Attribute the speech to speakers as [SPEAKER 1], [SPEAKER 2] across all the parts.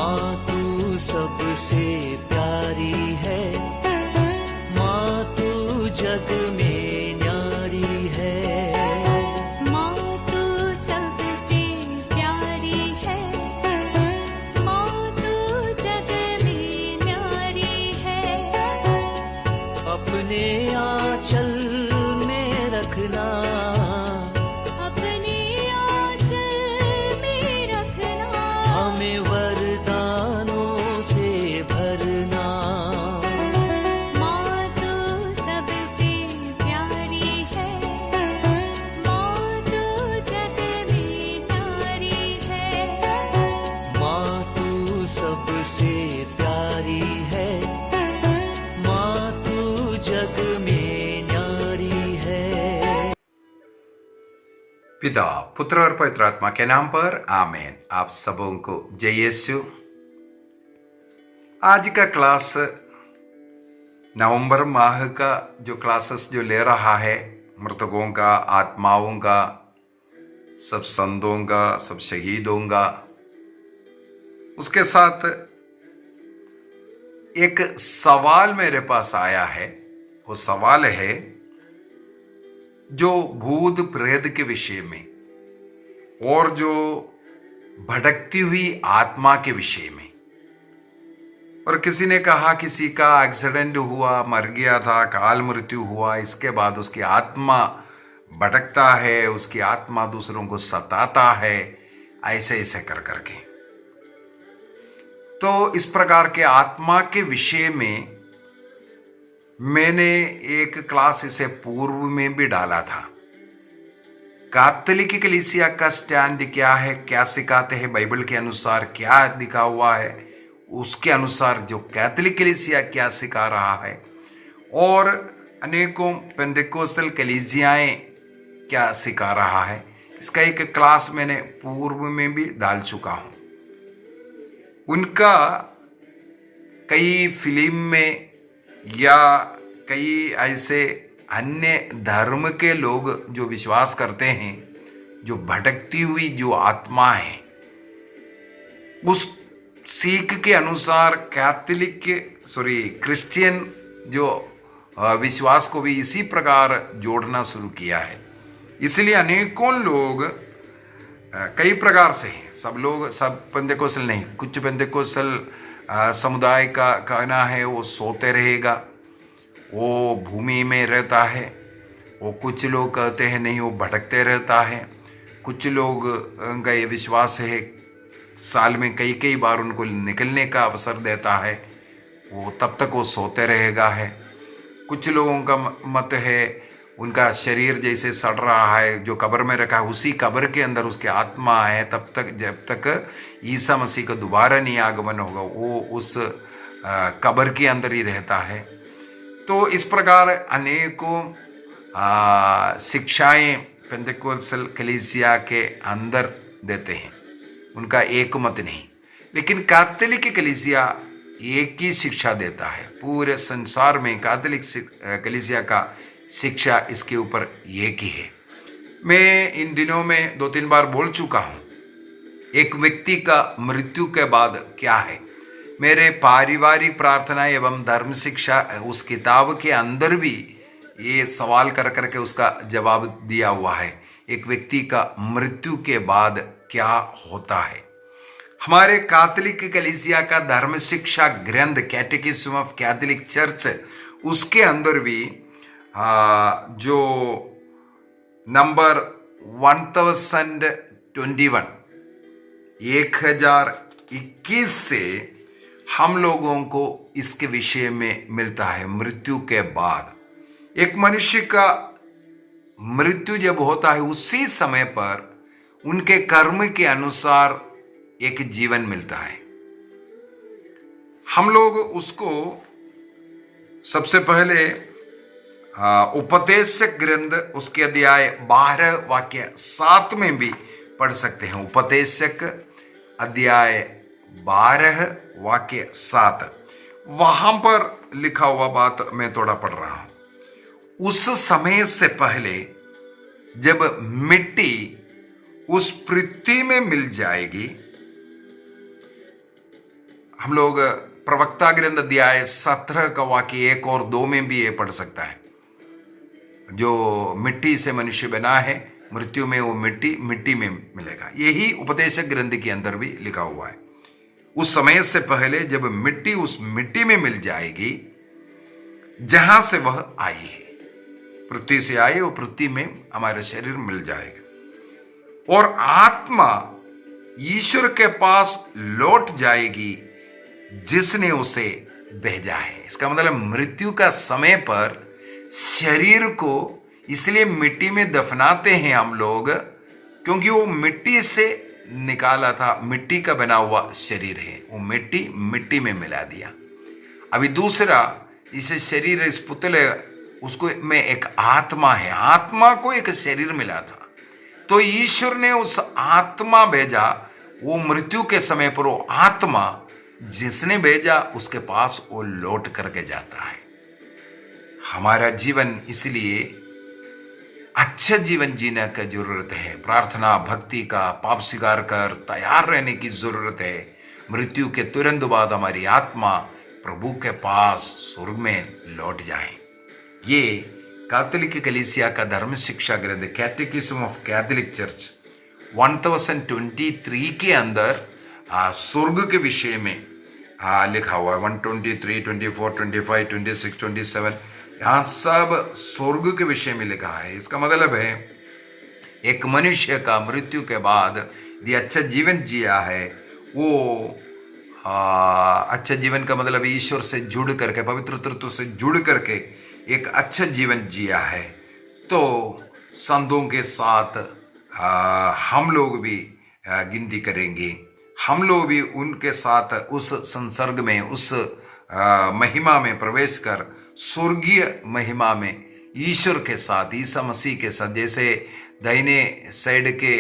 [SPEAKER 1] माँ तू सबसे प्यारी है, माँ तू जग में न्यारी है।
[SPEAKER 2] माँ तू सबसे प्यारी है, माँ तू जग में न्यारी है।
[SPEAKER 1] अपने आंचल में रखना,
[SPEAKER 2] अपने आंचल में रखना।
[SPEAKER 1] हमें वरदानों से भरना।
[SPEAKER 2] माँ तू सबसे प्यारी है, माँ तू जग में न्यारी है।
[SPEAKER 1] माँ तू सबसे प्यारी है, माँ तू जग में न्यारी है।
[SPEAKER 3] पिता, पुत्र और पवित्र आत्मा के नाम पर आमीन। आप सबों को जय यीशु। आज का क्लास नवंबर माह का जो क्लासेस जो ले रहा है, मृतकों का, आत्माओं का, सब संतों का, सब शहीदों का, उसके साथ एक सवाल मेरे पास आया है। वो सवाल है जो भूत प्रेत के विषय में और जो भटकती हुई आत्मा के विषय में। और किसी ने कहा किसी का एक्सीडेंट हुआ, मर गया था, काल मृत्यु हुआ, इसके बाद उसकी आत्मा भटकता है, उसकी आत्मा दूसरों को सताता है, ऐसे ऐसे कर करके। तो इस प्रकार के आत्मा के विषय में मैंने एक क्लास इसे पूर्व में भी डाला था। कैथोलिक कलीसिया का स्टैंड क्या है, क्या सिखाते हैं, बाइबल के अनुसार क्या लिखा हुआ है, उसके अनुसार जो कैथोलिक कलीसिया क्या सिखा रहा है, और अनेकों पेंटेकोस्टल कलीसियाएं क्या सिखा रहा है, इसका एक क्लास मैंने पूर्व में भी डाल चुका हूं। उनका कई फिल्म में या कई ऐसे अन्य धर्म के लोग जो विश्वास करते हैं, जो भटकती हुई जो आत्मा है, उस सीख के अनुसार क्रिश्चियन जो विश्वास को भी इसी प्रकार जोड़ना शुरू किया है। इसलिए अनेकों लोग कई प्रकार से हैं। सब लोग सब पेंटेकोस्टल नहीं, कुछ पेंटेकोस्टल समुदाय का कहना है वो सोते रहेगा, वो भूमि में रहता है। वो कुछ लोग कहते हैं नहीं, वो भटकते रहता है। कुछ लोग का ये विश्वास है साल में कई कई बार उनको निकलने का अवसर देता है, वो तब तक वो सोते रहेगा है। कुछ लोगों का मत है उनका शरीर जैसे सड़ रहा है, जो कब्र में रखा है, उसी कब्र के अंदर उसकी आत्मा है तब तक, जब तक ईसा मसीह का दोबारा नहीं आगमन होगा, वो उस कब्र के अंदर ही रहता है। तो इस प्रकार अनेकों शिक्षाएं पेंटेकोस्टल कलीसिया के अंदर देते हैं, उनका एक मत नहीं। लेकिन कैथोलिक कलीसिया एक ही शिक्षा देता है। पूरे संसार में कैथोलिक कलीसिया का शिक्षा इसके ऊपर एक ही है। मैं इन दिनों में 2-3 बार बोल चुका हूं, एक व्यक्ति का मृत्यु के बाद क्या है। मेरे पारिवारिक प्रार्थना एवं धर्म शिक्षा उस किताब के अंदर भी ये सवाल कर करके उसका जवाब दिया हुआ है। एक व्यक्ति का मृत्यु के बाद क्या होता है। हमारे कैथोलिक कलीसिया का धर्म शिक्षा ग्रंथ कैटेकिज्म ऑफ कैथोलिक चर्च, उसके अंदर भी जो नंबर 1021 से हम लोगों को इसके विषय में मिलता है। मृत्यु के बाद एक मनुष्य का मृत्यु जब होता है, उसी समय पर उनके कर्म के अनुसार एक जीवन मिलता है। हम लोग उसको सबसे पहले उपदेशक ग्रंथ उसके अध्याय 12 वाक्य 7 में भी पढ़ सकते हैं। उपदेशक अध्याय 12 वाक्य 7, वहां पर लिखा हुआ बात मैं थोड़ा पढ़ रहा हूं। उस समय से पहले जब मिट्टी उस पृथ्वी में मिल जाएगी, हम लोग प्रवक्ता ग्रंथ अध्याय 17 का वाक्य 1 और 2 में भी ये पढ़ सकता है। जो मिट्टी से मनुष्य बना है, मृत्यु में वो मिट्टी मिट्टी में मिलेगा। यही उपदेशक ग्रंथ के अंदर भी लिखा हुआ है। उस समय से पहले जब मिट्टी उस मिट्टी में मिल जाएगी जहां से वह आई है, पृथ्वी से आई, वो पृथ्वी में हमारा शरीर मिल जाएगा और आत्मा ईश्वर के पास लौट जाएगी जिसने उसे भेजा है। इसका मतलब मृत्यु का समय पर शरीर को इसलिए मिट्टी में दफनाते हैं हम लोग, क्योंकि वो मिट्टी से निकाला था, मिट्टी का बना हुआ शरीर है, वो मिट्टी मिट्टी में मिला दिया। अभी दूसरा, इसे शरीर, इस पुतले, उसको में एक आत्मा है, आत्मा को एक शरीर मिला था, तो ईश्वर ने उस आत्मा भेजा। वो मृत्यु के समय पर वो आत्मा जिसने भेजा उसके पास वो लौट करके जाता है। हमारा जीवन इसलिए अच्छा जीवन जीने का जरूरत है। प्रार्थना, भक्ति का, पाप स्वीकार कर तैयार रहने की जरूरत है। मृत्यु के तुरंत बाद हमारी आत्मा प्रभु के पास स्वर्ग में लौट जाए। ये कैथोलिक कलीसिया का धर्म शिक्षा ग्रंथ कैटेकिज्म ऑफ कैथोलिक चर्च 1023 के अंदर स्वर्ग के विषय में लिखा हुआ है। 123, 24, 25, 26, 27 यहाँ सब स्वर्ग के विषय में लिखा है। इसका मतलब है एक मनुष्य का मृत्यु के बाद यदि अच्छा जीवन जिया है, वो अच्छा जीवन का मतलब ईश्वर से जुड़ करके, पवित्र तत्व से जुड़ करके एक अच्छा जीवन जिया है, तो संतों के साथ हम लोग भी गिनती करेंगे। हम लोग भी उनके साथ उस संसर्ग में, उस महिमा में प्रवेश कर स्वर्गीय महिमा में ईश्वर के साथ, ईसा मसीह के साथ, जैसे दाहिने साइड के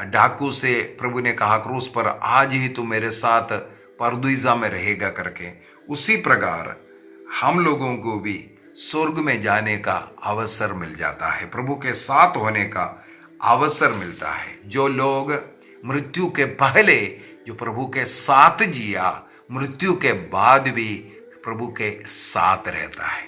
[SPEAKER 3] डाकू से प्रभु ने कहा क्रूस पर, आज ही तू मेरे साथ परदुइजा में रहेगा करके, उसी प्रकार हम लोगों को भी स्वर्ग में जाने का अवसर मिल जाता है, प्रभु के साथ होने का अवसर मिलता है। जो लोग मृत्यु के पहले जो प्रभु के साथ जिया, मृत्यु के बाद भी प्रभु के साथ रहता है।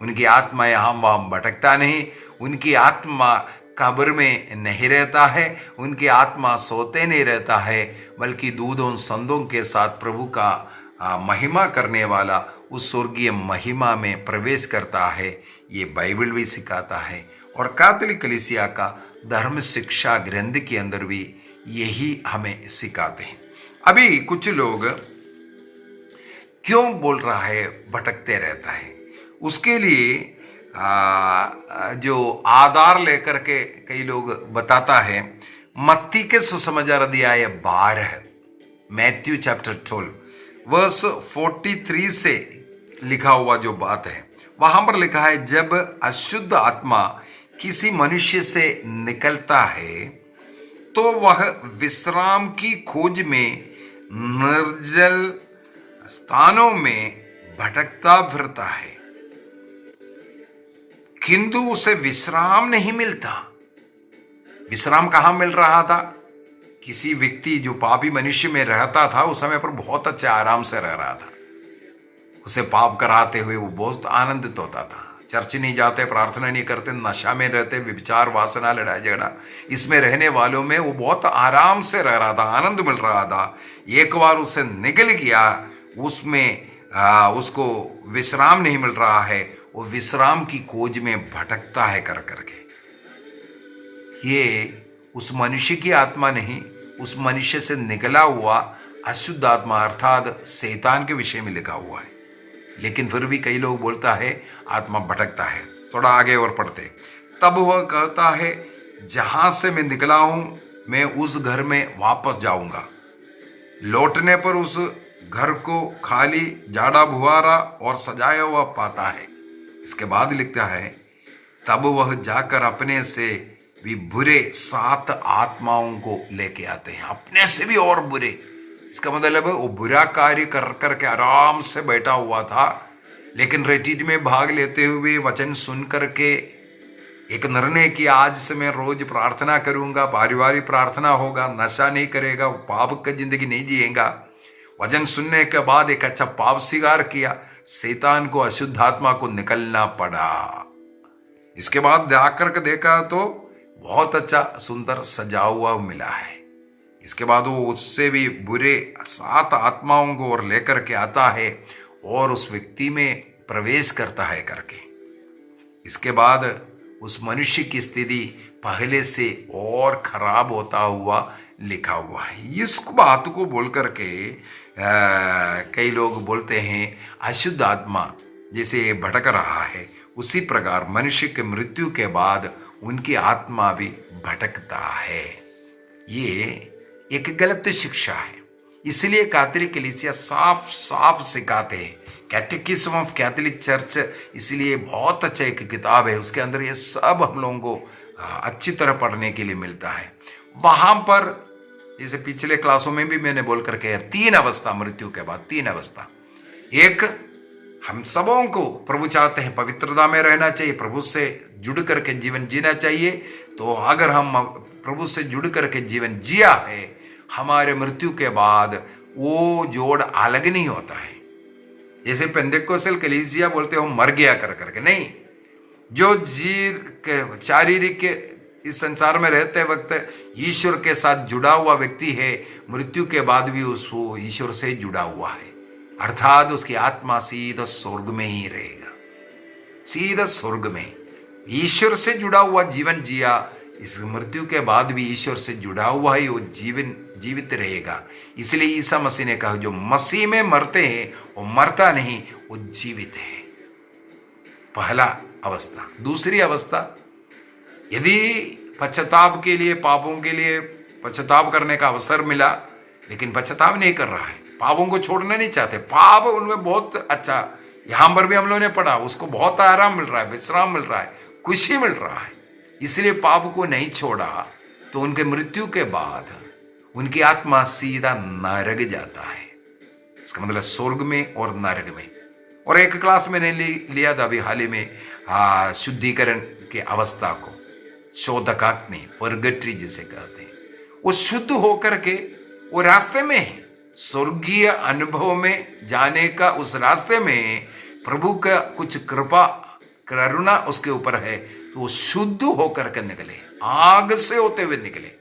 [SPEAKER 3] उनकी आत्मा यहाँ वहाँ भटकता नहीं, उनकी आत्मा कब्र में नहीं रहता है, उनकी आत्मा सोते नहीं रहता है, बल्कि दूधों संतों के साथ प्रभु का महिमा करने वाला उस स्वर्गीय महिमा में प्रवेश करता है। ये बाइबल भी सिखाता है और कैथोलिक कलीसिया का धर्म शिक्षा ग्रंथ के अंदर भी यही हमें सिखाते हैं। अभी कुछ लोग क्यों बोल रहा है भटकते रहता है, उसके लिए जो आधार लेकर के कई लोग बताता है। मत्ती के सुसमाचार अध्याय 12, मैथ्यू चैप्टर 12 वर्स 43 से लिखा हुआ जो बात है, वहां पर लिखा है, जब अशुद्ध आत्मा किसी मनुष्य से निकलता है तो वह विश्राम की खोज में निर्जल स्थानों में भटकता फिरता है, किंतु उसे विश्राम नहीं मिलता। विश्राम कहां मिल रहा था? किसी व्यक्ति जो पापी मनुष्य में रहता था उस समय पर बहुत अच्छा आराम से रह रहा था, उसे पाप कराते हुए वो बहुत आनंदित होता था। चर्च नहीं जाते, प्रार्थना नहीं करते, नशा में रहते, विचार, वासना, लड़ाई झगड़ा, इसमें रहने वालों में वो बहुत आराम से रह रहा था, आनंद मिल रहा था। एक बार उसे निकल गया, उसमें उसको विश्राम नहीं मिल रहा है, वो विश्राम की खोज में भटकता है कर करके। ये उस मनुष्य की आत्मा नहीं, उस मनुष्य से निकला हुआ अशुद्ध आत्मा अर्थात शैतान के विषय में लिखा हुआ है। लेकिन फिर भी कई लोग बोलता है आत्मा भटकता है। थोड़ा आगे और पढ़ते, तब वह कहता है, जहां से मैं निकला हूं मैं उस घर में वापस जाऊंगा। लौटने पर उस घर को खाली, जाड़ा भुआरा और सजाया हुआ पाता है। इसके बाद लिखता है, तब वह जाकर अपने से भी बुरे 7 आत्माओं को लेके आते हैं, अपने से भी और बुरे। इसका मतलब है वो बुरा कार्य कर करके आराम से बैठा हुआ था, लेकिन रेटिट में भाग लेते हुए वचन सुन करके एक निर्णय किया, आज से मैं रोज प्रार्थना करूंगा, पारिवारिक प्रार्थना होगा, नशा नहीं करेगा, पाप का जिंदगी नहीं जिएगा, वचन सुनने के बाद एक अच्छा पाप स्वीकार किया, शैतान को, अशुद्ध आत्मा को निकलना पड़ा। इसके बाद जाकर के देखा तो बहुत अच्छा सुंदर सजा हुआ मिला है। इसके बाद वो उससे भी बुरे 7 आत्माओं को और लेकर के आता है और उस व्यक्ति में प्रवेश करता है करके। इसके बाद उस मनुष्य की स्थिति पहले से और खराब होता हुआ लिखा हुआ है। इस बात को बोल करके कई लोग बोलते हैं अशुद्ध आत्मा जैसे भटक रहा है, उसी प्रकार मनुष्य के मृत्यु के बाद उनकी आत्मा भी भटकता है। ये एक गलत शिक्षा है। इसलिए कैथोलिक कलीसिया साफ साफ सिखाते हैं। कैटेकिज्म ऑफ कैथोलिक चर्च इसलिए बहुत अच्छा एक किताब है, उसके अंदर ये सब हम लोगों को अच्छी तरह पढ़ने के लिए मिलता है। वहां पर जैसे पिछले क्लासों में भी मैंने बोल करके 3 अवस्था मृत्यु के बाद, 3 अवस्था। एक, हम सबों को प्रभु चाहते हैं पवित्रता में रहना चाहिए, प्रभु से जुड़ करके जीवन जीना चाहिए। तो अगर हम प्रभु से जुड़ करके जीवन जिया है, हमारे मृत्यु के बाद वो जोड़ अलग नहीं होता है। जैसे पेंटेकोस्टल कलीसिया बोलते हो मर गया कर करके, नहीं। जो शारीरिक इस संसार में रहते वक्त ईश्वर के साथ जुड़ा हुआ व्यक्ति है, मृत्यु के बाद भी उसको ईश्वर से जुड़ा हुआ है, अर्थात उसकी आत्मा सीधा स्वर्ग में ही रहेगा, सीधा स्वर्ग में। ईश्वर से जुड़ा हुआ जीवन जिया, इस मृत्यु के बाद भी ईश्वर से जुड़ा हुआ ही वो जीवन जीवित रहेगा। इसलिए ईसा मसीह ने कहा जो मसीह में मरते हैं वो मरता नहीं, वो जीवित है। पहला अवस्था। दूसरी अवस्था, यदि पश्चाताप के लिए, पापों के लिए पश्चाताप करने का अवसर मिला, लेकिन पश्चाताप नहीं कर रहा है, पापों को छोड़ना नहीं चाहते, पाप उनमें बहुत अच्छा, यहां पर भी हम लोगों ने पढ़ा, उसको बहुत आराम मिल रहा है, विश्राम मिल रहा है, खुशी मिल रहा है, इसलिए पाप को नहीं छोड़ा, तो उनके मृत्यु के बाद उनकी आत्मा सीधा नरक जाता है। इसका मतलब स्वर्ग में और नरक में। और एक क्लास मैंने लिया था अभी हाल ही में, शुद्धिकरण के अवस्था को, शोधकाग्नि, पर्गेटरी जिसे कहते हैं। वो शुद्ध होकर के वो रास्ते में है, स्वर्गीय अनुभव में जाने का उस रास्ते में प्रभु का कुछ कृपा करुणा उसके ऊपर है, तो वो शुद्ध होकर के निकले, आग से होते हुए निकले।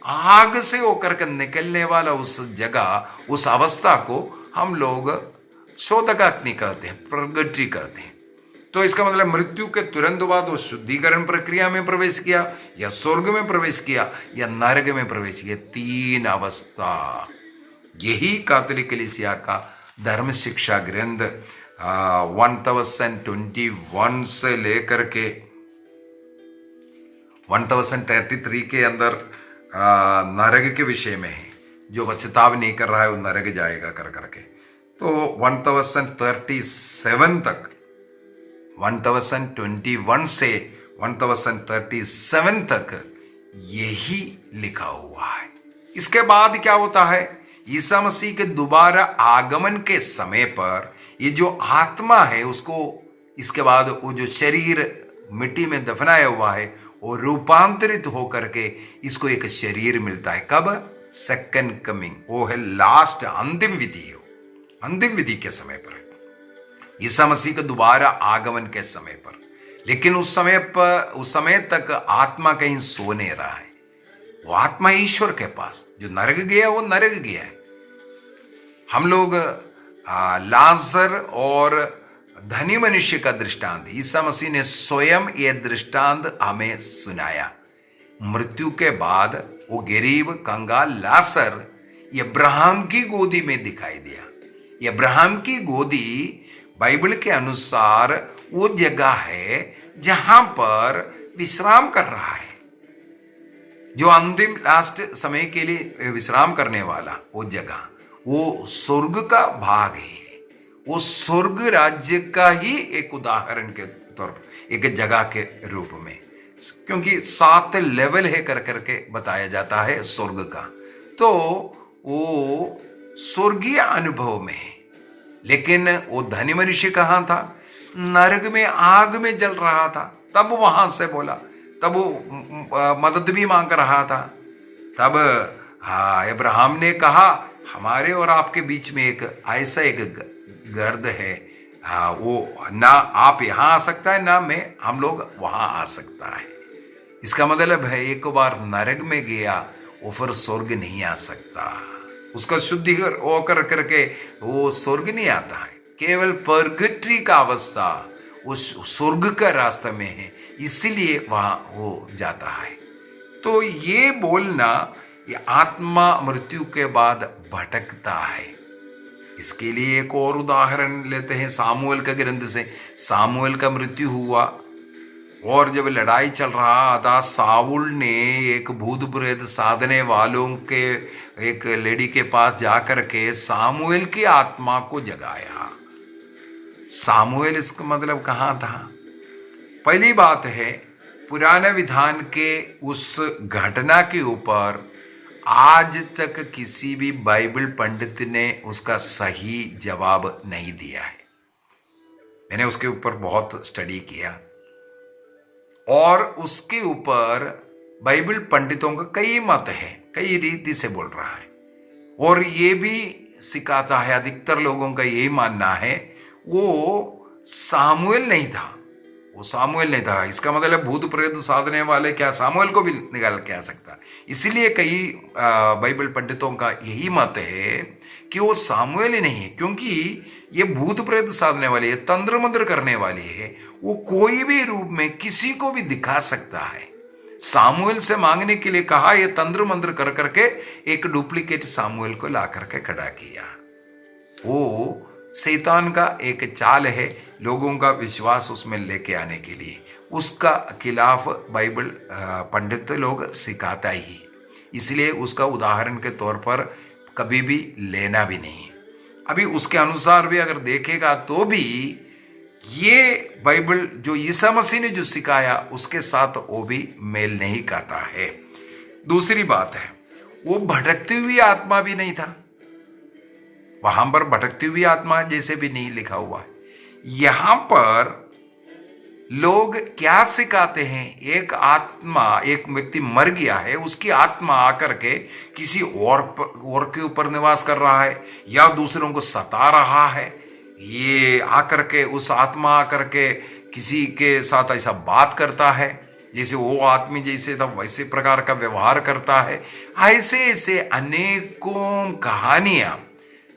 [SPEAKER 3] आग से होकर के निकलने वाला उस जगह, उस अवस्था को हम लोग शोधकाग्नि कहते हैं, पर्गेटरी कहते हैं। तो इसका मतलब मृत्यु के तुरंत बाद वो शुद्धिकरण प्रक्रिया में प्रवेश किया, या स्वर्ग में प्रवेश किया, या नरक में प्रवेश किया। 3 अवस्था। यही कैथोलिक कलीसिया का धर्म शिक्षा ग्रंथ 1021 से लेकर के 1033 के अंदर नरक के विषय में है। जो पश्चाताप नहीं कर रहा है वो नरक जाएगा कर करके। तो 1037 तक, 1021 से 1037 तक यही लिखा हुआ है। इसके बाद क्या होता है, ईसा मसीह के दोबारा आगमन के समय पर ये जो आत्मा है उसको, इसके बाद वो जो शरीर मिट्टी में दफनाया हुआ है वो रूपांतरित होकर के इसको एक शरीर मिलता है। कब? सेकंड कमिंग, वो है लास्ट, अंतिम विधि हो, अंतिम विधि के समय पर, ईसा मसीह के दोबारा आगमन के समय पर। लेकिन उस समय तक आत्मा कहीं सो नहीं रहा है, वो आत्मा ईश्वर के पास। जो नरक गया वो नरक गया है। हम लोग लाजर और धनी मनुष्य का दृष्टांत, ईसा मसीह ने स्वयं यह दृष्टांत हमें सुनाया। मृत्यु के बाद वो गरीब कंगाल लाजर अब्राहम की गोदी में दिखाई दिया। अब्राहम की गोदी बाइबल के अनुसार वो जगह है जहां पर विश्राम कर रहा है, जो अंतिम लास्ट समय के लिए विश्राम करने वाला वो जगह, वो स्वर्ग का भाग है। वो स्वर्ग राज्य का ही एक उदाहरण के तौर पर, एक जगह के रूप में, क्योंकि 7 लेवल है कर करके बताया जाता है स्वर्ग का। तो वो स्वर्गीय अनुभव में है। लेकिन वो धनी मनुष्य कहां था? नरक में आग में जल रहा था। तब वहां से बोला, तब वो मदद भी मांग रहा था। तब अब्राहम ने कहा हमारे और आपके बीच में एक ऐसा एक गर्द है, हाँ, वो ना आप यहाँ आ सकता है ना मैं हम लोग वहाँ आ सकता है। इसका मतलब है एक बार नरक में गया वो फिर स्वर्ग नहीं आ सकता, उसका शुद्धिकर होकर करके वो स्वर्ग नहीं आता है, केवल पर्गट्री का अवस्था उस स्वर्ग का रास्ता में है, इसीलिए वहां वो जाता है। तो ये बोलना ये आत्मा मृत्यु के बाद भटकता है, इसके लिए एक और उदाहरण लेते हैं सामुएल का ग्रंथ से। सामुएल का मृत्यु हुआ और जब लड़ाई चल रहा था, साउल ने एक भूत प्रेत साधने वालों के एक लेडी के पास जाकर के सामुएल की आत्मा को जगाया। सामुएल इसका मतलब कहाँ था? पहली बात है, पुराने विधान के उस घटना के ऊपर आज तक किसी भी बाइबल पंडित ने उसका सही जवाब नहीं दिया है। मैंने उसके ऊपर बहुत स्टडी किया और उसके ऊपर बाइबल पंडितों का कई मत है, कई रीति से बोल रहा है और ये भी सिखाता है, अधिकतर लोगों का यही मानना है वो सामुएल नहीं था, वो सामुएल नहीं था। इसका मतलब भूत प्रेत साधने वाले क्या सामुएल को भी निकाल के आ सकता। इसलिए कई बाइबल पंडितों का यही मत है कि वो सामुएल ही नहीं है, क्योंकि ये भूत प्रेत साधने वाले, तंत्र मंत्र करने वाले है, वो कोई भी रूप में किसी को भी दिखा सकता है। सामुएल से मांगने के लिए कहा, ये तंत्र मंत्र कर करके एक डुप्लीकेट सामुएल को ला करके खड़ा किया। वो शैतान का एक चाल है लोगों का विश्वास उसमें लेके आने के लिए, उसका खिलाफ बाइबल पंडित लोग सिखाता ही, इसलिए उसका उदाहरण के तौर पर कभी भी लेना भी नहीं। अभी उसके अनुसार भी अगर देखेगा तो भी ये बाइबल जो ईसा मसीह ने जो सिखाया उसके साथ वो भी मेल नहीं खाता है। दूसरी बात है, वो भटकती हुई आत्मा भी नहीं था, वहां पर भटकती हुई आत्मा जैसे भी नहीं लिखा हुआ है। यहां पर लोग क्या सिखाते हैं, एक आत्मा, एक व्यक्ति मर गया है, उसकी आत्मा आकर के किसी और के ऊपर निवास कर रहा है या दूसरों को सता रहा है, ये आकर के उस आत्मा आकर के किसी के साथ ऐसा बात करता है जैसे वो आदमी जैसे था वैसे प्रकार का व्यवहार करता है। ऐसे ऐसे अनेकों कहानियां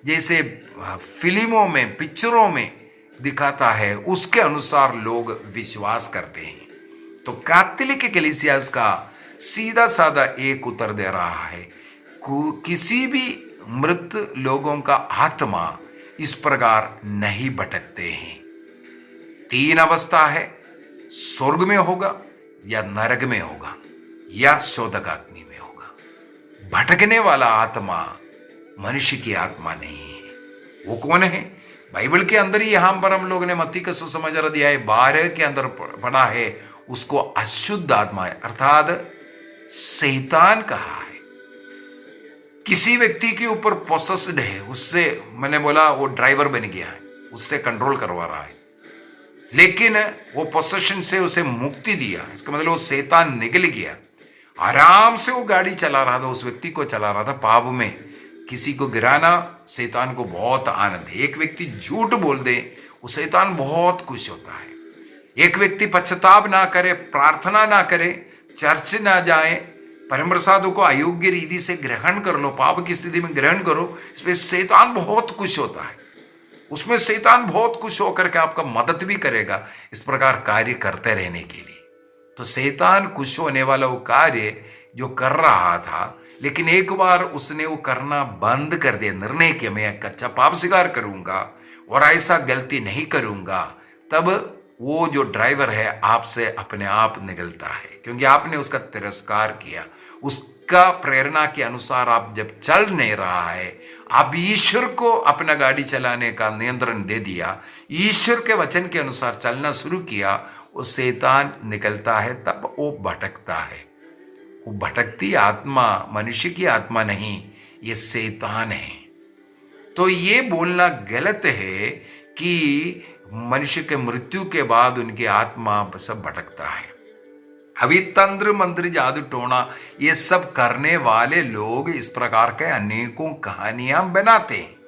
[SPEAKER 3] जैसे फिल्मों में, पिक्चरों में दिखाता है, उसके अनुसार लोग विश्वास करते हैं। तो कैथोलिक कलीसिया उसका सीधा साधा एक उत्तर दे रहा है, किसी भी मृत लोगों का आत्मा इस प्रकार नहीं भटकते हैं। तीन अवस्था है, स्वर्ग में होगा या नरक में होगा या शोधकाग्नि में होगा। भटकने वाला आत्मा मनुष्य की आत्मा नहीं है। वो कौन है? बाइबल के अंदर ही यहां पर हम लोग ने मत्ती का सुसमाचार अध्याय 12 के अंदर पढ़ा है, उसको अशुद्ध आत्मा है अर्थात शैतान कहा है। किसी व्यक्ति के ऊपर पोसेस्ड है, उससे मैंने बोला वो ड्राइवर बन गया है, उससे कंट्रोल करवा रहा है, लेकिन वो पोसेशन से उसे मुक्ति दिया, इसका मतलब वो शैतान निकल गया। आराम से वो गाड़ी चला रहा था, उस व्यक्ति को चला रहा था पाप में, किसी को गिराना शैतान को बहुत आनंद है। एक व्यक्ति झूठ बोल दे वो शैतान बहुत खुश होता है। एक व्यक्ति पश्चाताप ना करे, प्रार्थना ना करे, चर्च ना जाए, परम प्रसादों को अयोग्य रीति से ग्रहण कर लो, पाप की स्थिति में ग्रहण करो, इसमें शैतान बहुत खुश होता है। उसमें शैतान बहुत खुश होकर के आपका मदद भी करेगा इस प्रकार कार्य करते रहने के लिए। तो शैतान खुश होने वाला वो कार्य जो कर रहा था, लेकिन एक बार उसने वो करना बंद कर दिया, निर्णय किया मैं कच्चा पाप स्वीकार करूंगा और ऐसा गलती नहीं करूंगा, तब वो जो ड्राइवर है आपसे अपने आप निकलता है, क्योंकि आपने उसका तिरस्कार किया। उसका प्रेरणा के अनुसार आप जब चल नहीं रहा है, आप ईश्वर को अपना गाड़ी चलाने का नियंत्रण दे दिया, ईश्वर के वचन के अनुसार चलना शुरू किया, वो शैतान निकलता है, तब वो भटकता है। वो भटकती आत्मा मनुष्य की आत्मा नहीं, ये शैतान है। तो ये बोलना गलत है कि मनुष्य के मृत्यु के बाद उनकी आत्मा सब भटकता है, अभी तंत्र मंत्र जादू टोना ये सब करने वाले लोग इस प्रकार के अनेकों कहानियां बनाते हैं।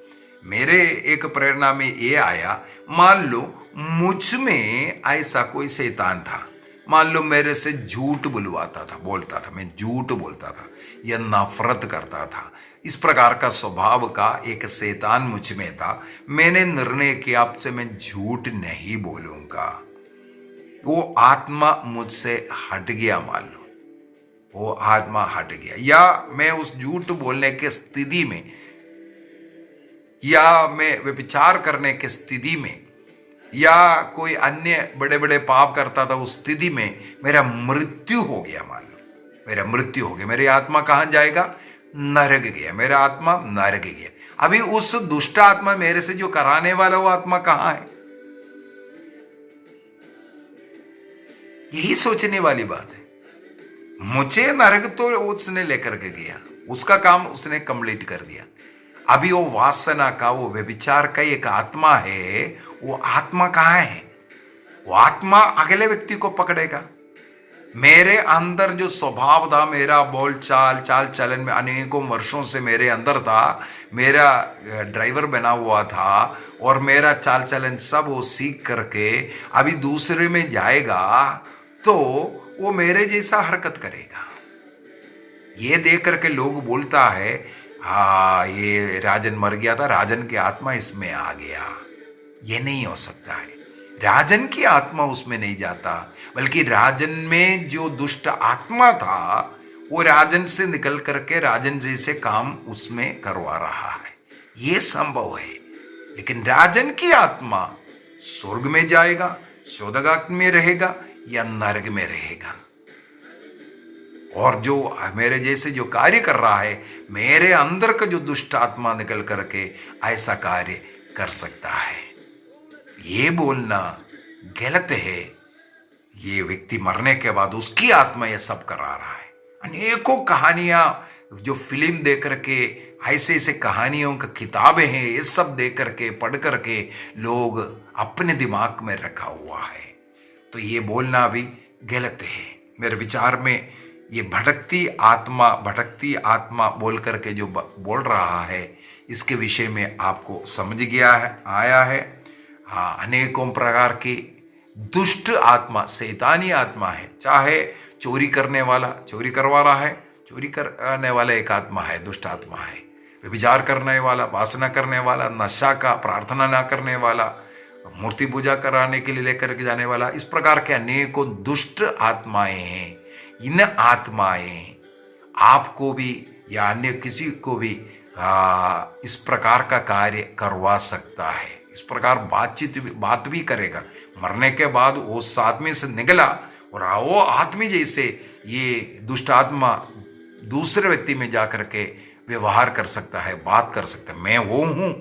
[SPEAKER 3] मेरे एक प्रेरणा में ये आया, मान लो मुझ में ऐसा कोई शैतान था, मान लो मेरे से झूठ बुलवाता था, बोलता था, मैं झूठ बोलता था या नफरत करता था, इस प्रकार का स्वभाव का एक शैतान मुझ में था। मैंने निर्णय किया अब से मैं झूठ नहीं बोलूंगा। वो आत्मा मुझसे हट गया, मान लो वो आत्मा हट गया, या मैं उस झूठ बोलने के स्थिति में या मैं व्यभिचार करने की स्थिति में या कोई अन्य बड़े बड़े पाप करता था, उस स्थिति में मेरा मृत्यु हो गया, मान लो मेरा मृत्यु हो गया, मेरी आत्मा कहां जाएगा? नरक गया, मेरा आत्मा नरक गया। अभी उस दुष्ट आत्मा मेरे से जो कराने वाला वो आत्मा कहां है? यही सोचने वाली बात है। मुझे नरक तो उसने लेकर के गया, उसका काम उसने कंप्लीट कर दिया। अभी वो वासना का, वो व्यभिचार का एक आत्मा है, वो आत्मा कहां है? वो आत्मा अगले व्यक्ति को पकड़ेगा। मेरे अंदर जो स्वभाव था, मेरा बोल चाल चलन में अनेकों वर्षों से मेरे अंदर था, मेरा ड्राइवर बना हुआ था और मेरा चाल चलन सब वो सीख करके अभी दूसरे में जाएगा तो वो मेरे जैसा हरकत करेगा। ये देख करके लोग बोलता है, हाँ ये राजन मर गया था, राजन की आत्मा इसमें आ गया। ये नहीं हो सकता है, राजन की आत्मा उसमें नहीं जाता, बल्कि राजन में जो दुष्ट आत्मा था वो राजन से निकल करके राजन जैसे काम उसमें करवा रहा है। ये संभव है। लेकिन राजन की आत्मा स्वर्ग में जाएगा, स्वर्ग में रहेगा या नरक में रहेगा। और जो मेरे जैसे जो कार्य कर रहा है, मेरे अंदर का जो दुष्ट आत्मा निकल करके ऐसा कार्य कर सकता है। ये बोलना गलत है। ये व्यक्ति मरने के बाद उसकी आत्मा ये सब करा रहा है। अनेकों कहानियां जो फिल्म देख करके, ऐसे ऐसे कहानियों का किताबें हैं, ये सब देख करके पढ़ करके लोग अपने दिमाग में रखा हुआ है। तो ये बोलना भी गलत है। मेरे विचार में ये भटकती आत्मा बोल करके जो बोल रहा है, इसके विषय में आपको समझ गया है, आया है। हाँ, अनेकों प्रकार की दुष्ट आत्मा, शैतानी आत्मा है। चाहे चोरी करने वाला चोरी करवा रहा है, चोरी करने वाला एक आत्मा है, दुष्ट आत्मा है। व्यभिचार करने वाला, वासना करने वाला, नशा का, प्रार्थना ना करने वाला, मूर्ति पूजा कराने के लिए लेकर के जाने वाला, इस प्रकार के अनेकों दुष्ट आत्माएं हैं। इन आत्माएं आपको भी या अन्य किसी को भी इस प्रकार का कार्य करवा सकता है। इस प्रकार बात भी करेगा। मरने के बाद उस आदमी से निकला और वो आदमी जैसे ये दुष्ट आत्मा दूसरे व्यक्ति में जाकर के व्यवहार कर सकता है, बात कर सकता है। मैं वो हूं,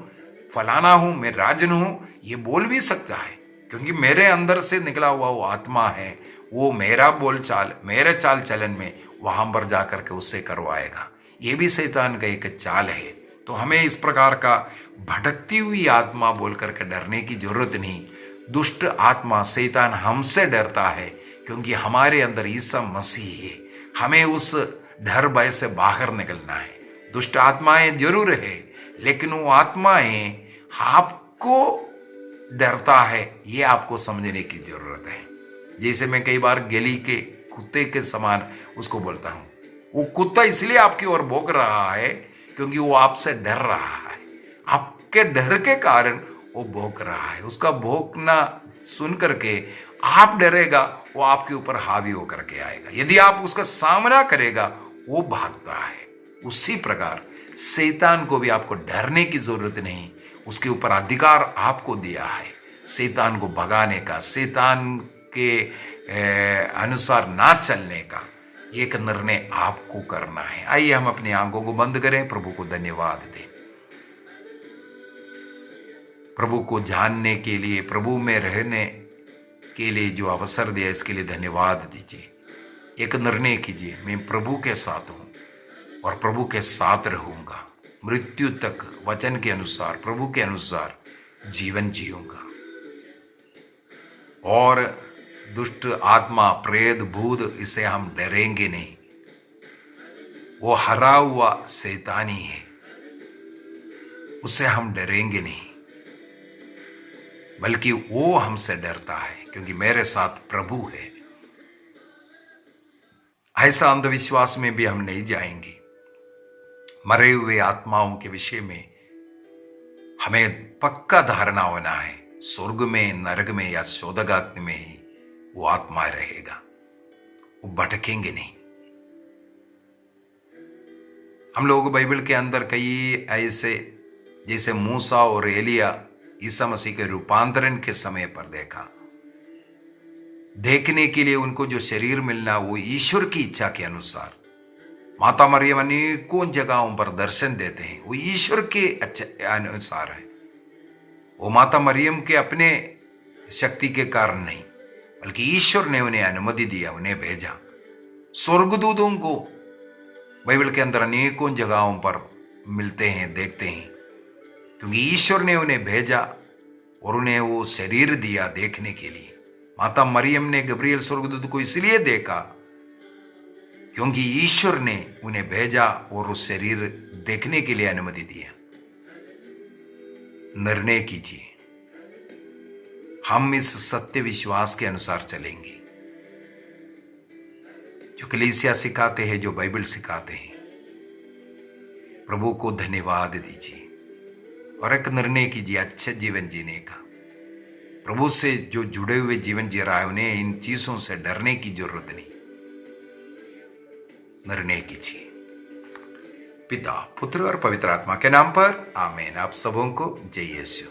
[SPEAKER 3] फलाना हूं, मैं राजन हूं, ये बोल भी सकता है, क्योंकि मेरे अंदर से निकला हुआ वो आत्मा है। वो मेरा बोलचाल, मेरे चाल चलन में वहां पर जाकर के उससे करवाएगा। ये भी शैतान का एक चाल है। तो हमें इस प्रकार का भटकती हुई आत्मा बोल करके डरने की जरूरत नहीं। दुष्ट आत्मा शैतान हमसे डरता है, क्योंकि हमारे अंदर ईसा मसीह है। हमें उस डर भय से बाहर निकलना है। दुष्ट आत्माएं जरूर है, लेकिन वो आत्माएं आपको डरता है, ये आपको समझने की जरूरत है। जैसे मैं कई बार गली के कुत्ते के समान उसको बोलता हूं। वो कुत्ता इसलिए आपकी ओर भौंक रहा है क्योंकि वो आपसे डर रहा है। आपके डर के कारण वो भौंक रहा है। उसका भौंकना सुन करके आप डरेगा, वो आपके ऊपर हावी होकर के आएगा। यदि आप उसका सामना करेगा, वो भागता है। उसी प्रकार शैतान को भी आपको डरने की जरूरत नहीं। उसके ऊपर अधिकार आपको दिया है शैतान को भगाने का, शैतान के अनुसार ना चलने का एक निर्णय आपको करना है। आइए हम अपनी आंखों को बंद करें, प्रभु को धन्यवाद दें। प्रभु को जानने के लिए, प्रभु में रहने के लिए जो अवसर दिया, इसके लिए धन्यवाद दीजिए। एक निर्णय कीजिए, मैं प्रभु के साथ हूं और प्रभु के साथ रहूंगा। मृत्यु तक वचन के अनुसार, प्रभु के अनुसार जीवन जीऊंगा। और दुष्ट आत्मा, प्रेत, भूत, इससे हम डरेंगे नहीं। वो हरा हुआ शैतानी है, उससे हम डरेंगे नहीं, बल्कि वो हमसे डरता है, क्योंकि मेरे साथ प्रभु है। ऐसा अंधविश्वास में भी हम नहीं जाएंगे। मरे हुए आत्माओं के विषय में हमें पक्का धारणा होना है, स्वर्ग में, नरक में या शोधगाग्नि में ही वो आत्मा रहेगा, वो भटकेंगे नहीं। हम लोग बाइबल के अंदर कई ऐसे, जैसे मूसा और एलिया, ईसा मसीह के रूपांतरण के समय पर देखा, देखने के लिए उनको जो शरीर मिलना वो ईश्वर की इच्छा के अनुसार। माता मरियम अनेकों जगहों पर दर्शन देते हैं, वो ईश्वर के अनुसार है। वो माता मरियम के अपने शक्ति के कारण नहीं, बल्कि ईश्वर ने उन्हें अनुमति दिया, उन्हें भेजा। स्वर्गदूतों को बाइबल के अंदर अनेकों जगहों पर मिलते हैं, देखते हैं, क्योंकि ईश्वर ने उन्हें भेजा और उन्हें वो शरीर दिया देखने के लिए। माता मरियम ने गब्रियल स्वर्गदूत को इसलिए देखा क्योंकि ईश्वर ने उन्हें भेजा और उस शरीर देखने के लिए अनुमति दिया। निर्णय कीजिए, हम इस सत्य विश्वास के अनुसार चलेंगे जो कलीसिया सिखाते हैं, जो बाइबल सिखाते हैं। प्रभु को धन्यवाद दीजिए और एक निर्णय कीजिए अच्छे जीवन जीने का। प्रभु से जो जुड़े हुए जीवन जी रहा है, उन्हें इन चीजों से डरने की जरूरत नहीं। निर्णय कीजिए। पिता, पुत्र और पवित्र आत्मा के नाम पर आमीन। आप सबों को जय यीशु।